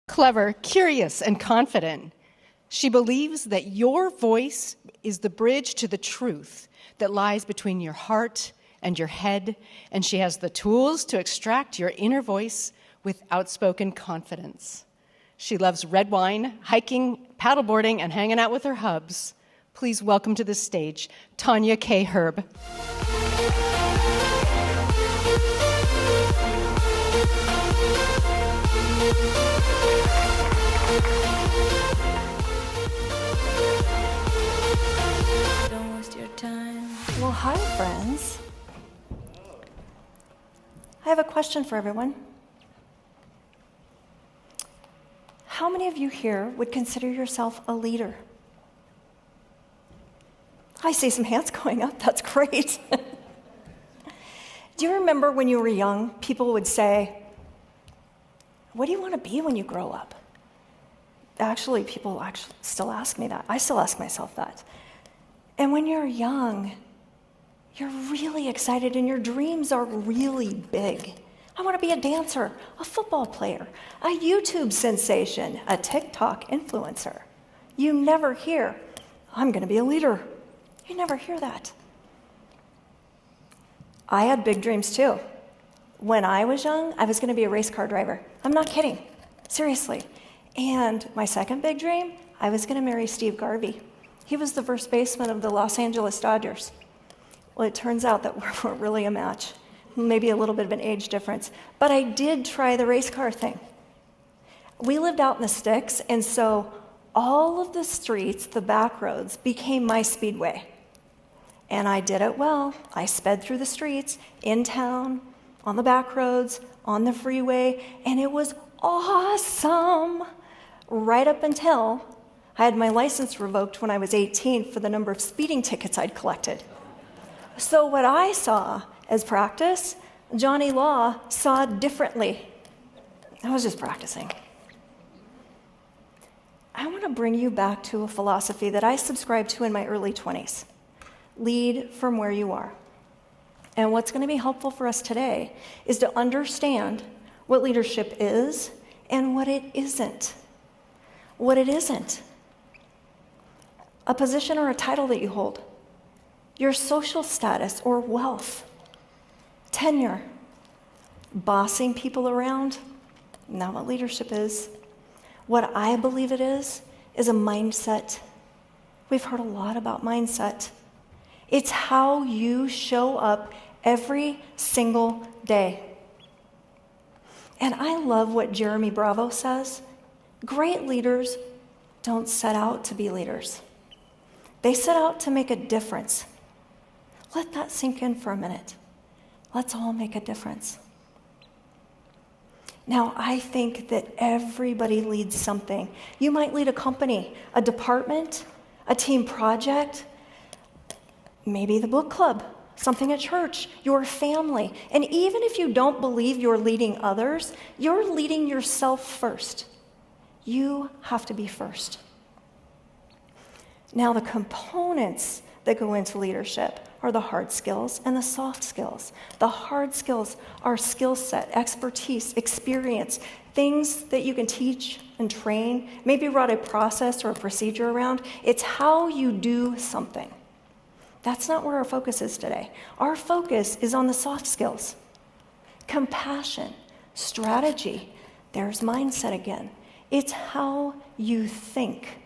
clever, curious, and confident. She believes that your voice is the bridge to the truth that lies between your heart and your head, and she has the tools to extract your inner voice with outspoken confidence. She loves red wine, hiking, paddleboarding, and hanging out with her hubs. Please welcome to the stage, Tonya Herb. Don't waste your time. Well, hi, friends. I have a question for everyone. How many of you here would consider yourself a leader? I see some hands going up. That's great. Do you remember when you were young, people would say, "What do you want to be when you grow up?" Actually, people still ask me that. I still ask myself that. And when you're young, you're really excited and your dreams are really big. I want to be a dancer, a football player, a YouTube sensation, a TikTok influencer. You never hear, "I'm going to be a leader." You never hear that. I had big dreams too. When I was young, I was going to be a race car driver. I'm not kidding. Seriously. And my second big dream, I was going to marry Steve Garvey. He was the first baseman of the Los Angeles Dodgers. Well, it turns out that we're really a match. Maybe a little bit of an age difference. But I did try the race car thing. We lived out in the sticks, and so all of the streets, the back roads, became my speedway. And I did it well. I sped through the streets, in town, on the back roads, on the freeway, and it was awesome. Right up until I had my license revoked when I was 18 for the number of speeding tickets I'd collected. So what I saw as practice, Johnny Law saw differently. I was just practicing. I want to bring you back to a philosophy that I subscribed to in my early 20s. Lead from where you are. And what's going to be helpful for us today is to understand what leadership is and what it isn't. What it isn't. A position or a title that you hold. Your social status or wealth. Tenure. Bossing people around. Not what leadership is. What I believe it is a mindset. We've heard a lot about mindset. It's how you show up every single day. And I love what Jeremy Bravo says. Great leaders don't set out to be leaders. They set out to make a difference. Let that sink in for a minute. Let's all make a difference. Now, I think that everybody leads something. You might lead a company, a department, a team project, maybe the book club, something at church, your family. And even if you don't believe you're leading others, you're leading yourself first. You have to be first. Now, the components that go into leadership are the hard skills and the soft skills. The hard skills are skill set, expertise, experience, things that you can teach and train, maybe write a process or a procedure around. It's how you do something. That's not where our focus is today. Our focus is on the soft skills. Compassion, strategy, there's mindset again. It's how you think.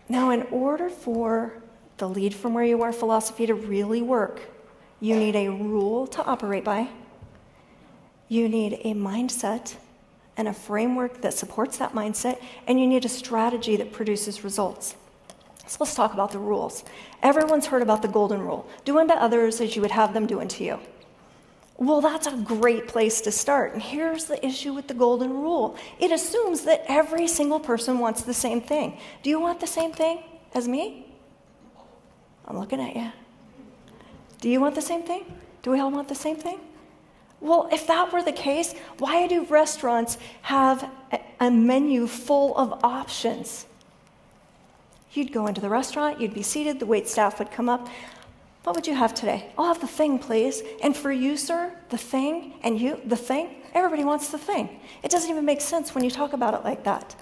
Now, in order for the lead from where you are philosophy to really work, you need a rule to operate by. You need a mindset and a framework that supports that mindset, and you need a strategy that produces results. So let's talk about the rules. Everyone's heard about the golden rule. Do unto others as you would have them do unto you. Well, that's a great place to start. And here's the issue with the golden rule. It assumes that every single person wants the same thing. Do you want the same thing as me? I'm looking at you. Do you want the same thing? Do we all want the same thing? Well, if that were the case, why do restaurants have a menu full of options? You'd go into the restaurant, you'd be seated, the wait staff would come up. What would you have today? I'll have the thing, please. And for you, sir, the thing, and you, the thing. Everybody wants the thing. It doesn't even make sense when you talk about it like that.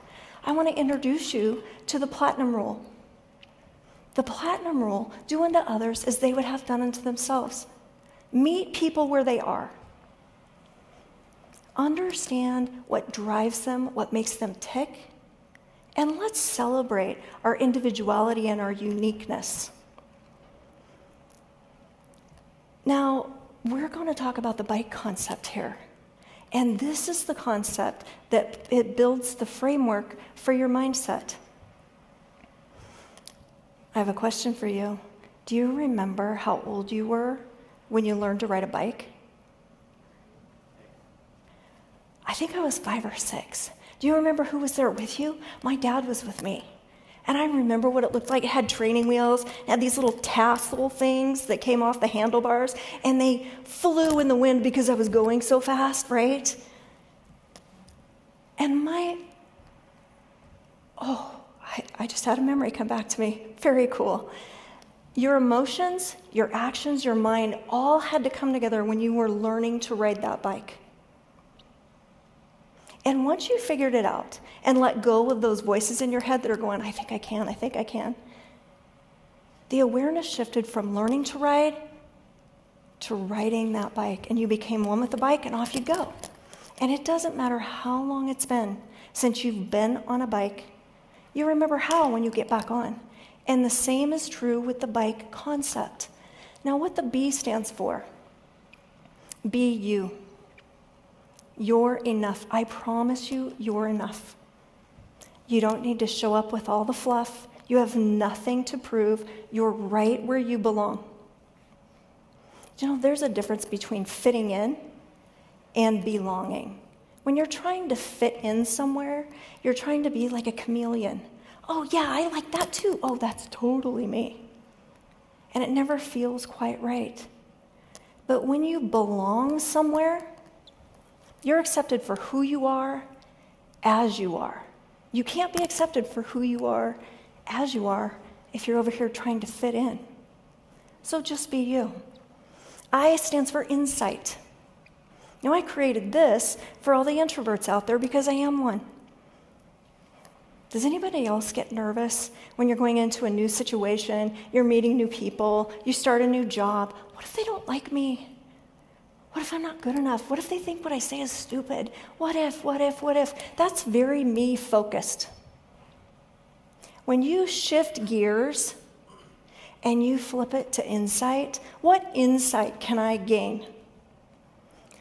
I want to introduce you to the platinum rule. The platinum rule, do unto others as they would have done unto themselves. Meet people where they are. Understand what drives them, what makes them tick, and let's celebrate our individuality and our uniqueness. Now, we're going to talk about the bike concept here. And this is the concept that it builds the framework for your mindset. I have a question for you. Do you remember how old you were when you learned to ride a bike? I think I was 5 or 6. Do you remember who was there with you? My dad was with me. And I remember what it looked like. It had training wheels, it had these little tassel things that came off the handlebars, and they flew in the wind because I was going so fast, right? And I just had a memory come back to me. Very cool. Your emotions, your actions, your mind all had to come together when you were learning to ride that bike. And once you figured it out and let go of those voices in your head that are going, I think I can, the awareness shifted from learning to ride to riding that bike. And you became one with the bike, and off you go. And it doesn't matter how long it's been since you've been on a bike. You remember how when you get back on. And the same is true with the bike concept. Now, what the B stands for, be you. You're enough. I promise you, you're enough. You don't need to show up with all the fluff. You have nothing to prove. You're right where you belong. You know, there's a difference between fitting in and belonging. When you're trying to fit in somewhere, you're trying to be like a chameleon. Oh, yeah, I like that too. Oh, that's totally me. And it never feels quite right. But when you belong somewhere, you're accepted for who you are, as you are. You can't be accepted for who you are, as you are, if you're over here trying to fit in. So just be you. I stands for insight. Now, I created this for all the introverts out there because I am one. Does anybody else get nervous when you're going into a new situation, you're meeting new people, you start a new job? What if they don't like me? What if I'm not good enough? What if they think what I say is stupid? What if? That's very me-focused. When you shift gears and you flip it to insight, what insight can I gain?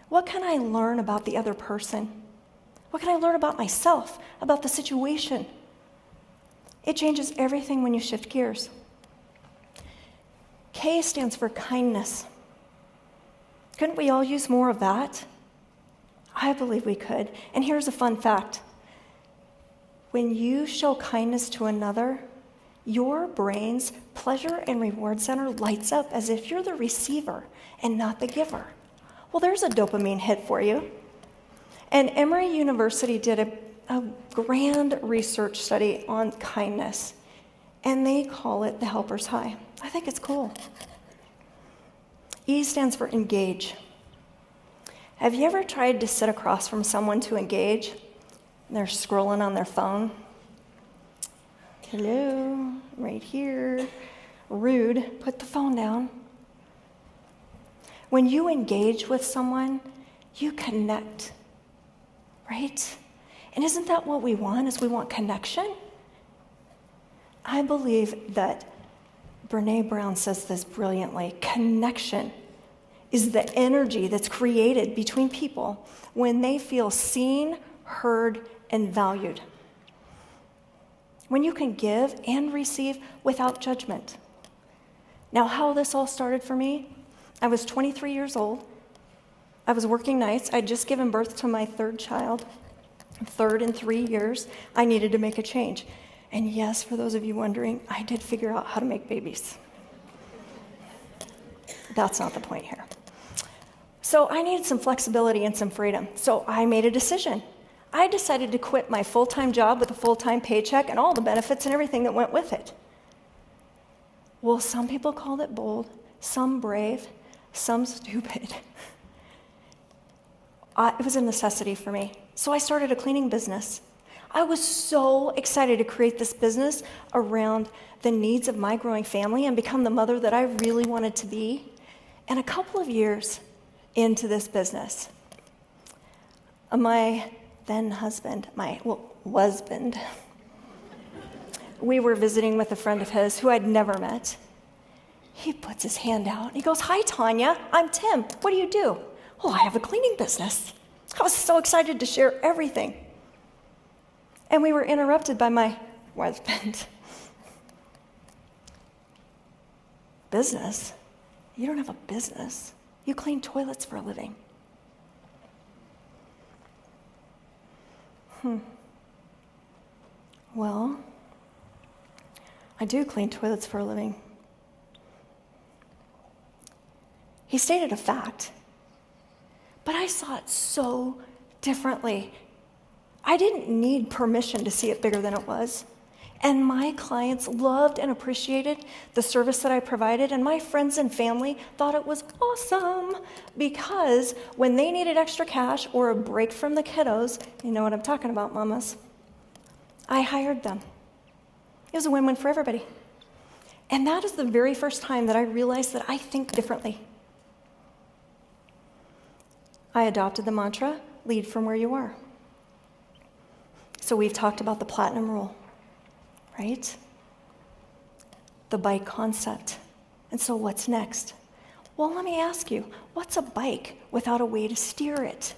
What can I learn about the other person? What can I learn about myself, about the situation? It changes everything when you shift gears. K stands for kindness. Couldn't we all use more of that? I believe we could. And here's a fun fact. When you show kindness to another, your brain's pleasure and reward center lights up as if you're the receiver and not the giver. Well, there's a dopamine hit for you. And Emory University did a grand research study on kindness, and they call it the helper's high. I think it's cool. E stands for engage. Have you ever tried to sit across from someone to engage? They're scrolling on their phone. Hello, right here. Rude, put the phone down. When you engage with someone, you connect, right? And isn't that what we want, is we want connection? I believe that Brené Brown says this brilliantly. Connection is the energy that's created between people when they feel seen, heard, and valued. When you can give and receive without judgment. Now, how this all started for me, I was 23 years old. I was working nights. I'd just given birth to my third child, third in 3 years. I needed to make a change. And yes, for those of you wondering, I did figure out how to make babies. That's not the point here. So I needed some flexibility and some freedom. So I made a decision. I decided to quit my full-time job with a full-time paycheck and all the benefits and everything that went with it. Well, some people called it bold. some brave, some stupid. It was a necessity for me. So I started a cleaning business. I was so excited to create this business around the needs of my growing family and become the mother that I really wanted to be. And a couple of years into this business, my then husband, husband, we were visiting with a friend of his who I'd never met. He puts his hand out and he goes, "Hi, Tonya, I'm Tim. What do you do?" "Oh, I have a cleaning business." I was so excited to share everything. And we were interrupted by my husband. "Business? You don't have a business. You clean toilets for a living." Well, I do clean toilets for a living. He stated a fact, but I saw it so differently. I didn't need permission to see it bigger than it was. And my clients loved and appreciated the service that I provided, and my friends and family thought it was awesome because when they needed extra cash or a break from the kiddos, you know what I'm talking about, mamas, I hired them. It was a win-win for everybody. And that is the very first time that I realized that I think differently. I adopted the mantra, lead from where you are. So we've talked about the platinum rule, right? The bike concept. And so what's next? Well, let me ask you, what's a bike without a way to steer it?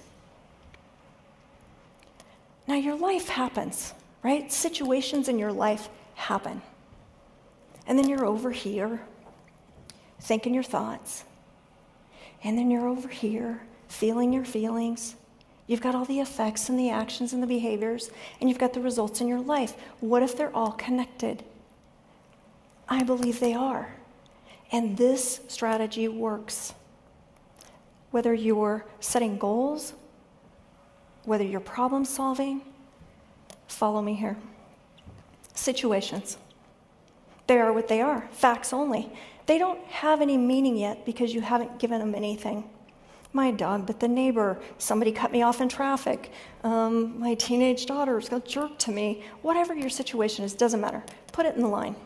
Now, your life happens, right? Situations in your life happen. And then you're over here, thinking your thoughts. And then you're over here, feeling your feelings. You've got all the effects and the actions and the behaviors, and you've got the results in your life. What if they're all connected? I believe they are. And this strategy works. Whether you're setting goals, whether you're problem solving, follow me here. Situations. They are what they are, facts only. They don't have any meaning yet because you haven't given them anything. My dog bit the neighbor. Somebody cut me off in traffic. My teenage daughter's got jerked to me. Whatever your situation is, doesn't matter. Put it in the line.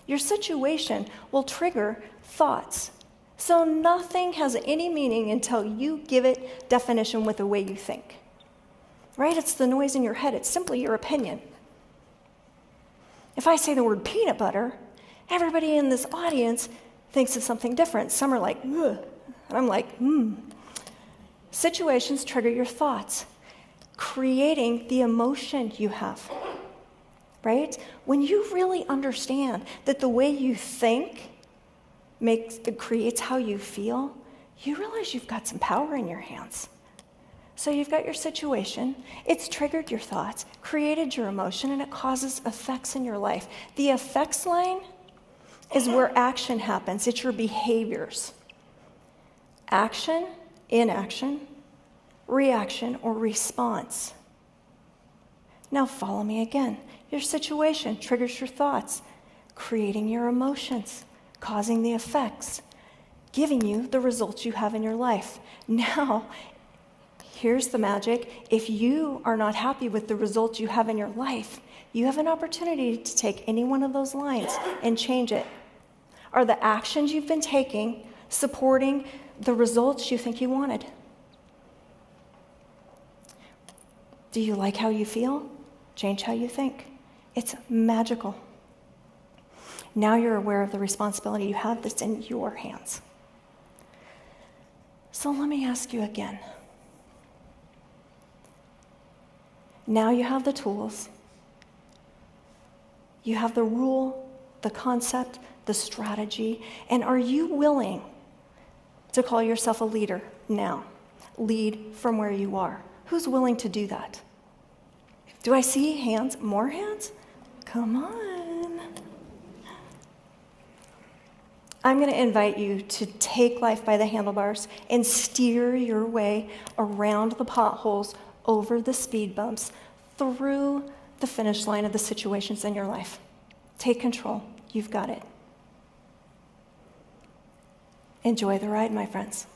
Your situation will trigger thoughts. So nothing has any meaning until you give it definition with the way you think. Right? It's the noise in your head. It's simply your opinion. If I say the word peanut butter, everybody in this audience thinks of something different. Some are like, ugh. And I'm like, Situations trigger your thoughts, creating the emotion you have, right? When you really understand that the way you think creates how you feel, you realize you've got some power in your hands. So you've got your situation, it's triggered your thoughts, created your emotion, and it causes effects in your life. The effects line is where action happens. It's your behaviors. Action, inaction, reaction, or response. Now follow me again. Your situation triggers your thoughts, creating your emotions, causing the effects, giving you the results you have in your life. Now, here's the magic. If you are not happy with the results you have in your life, you have an opportunity to take any one of those lines and change it. Are the actions you've been taking supporting the results you think you wanted? Do you like how you feel? Change how you think. It's magical. Now you're aware of the responsibility you have that's in your hands. So let me ask you again. Now you have the tools. You have the rule, the concept, the strategy, and are you willing to call yourself a leader now? Lead from where you are. Who's willing to do that? Do I see hands? More hands? Come on. I'm going to invite you to take life by the handlebars and steer your way around the potholes, over the speed bumps, through the finish line of the situations in your life. Take control. You've got it. Enjoy the ride, my friends.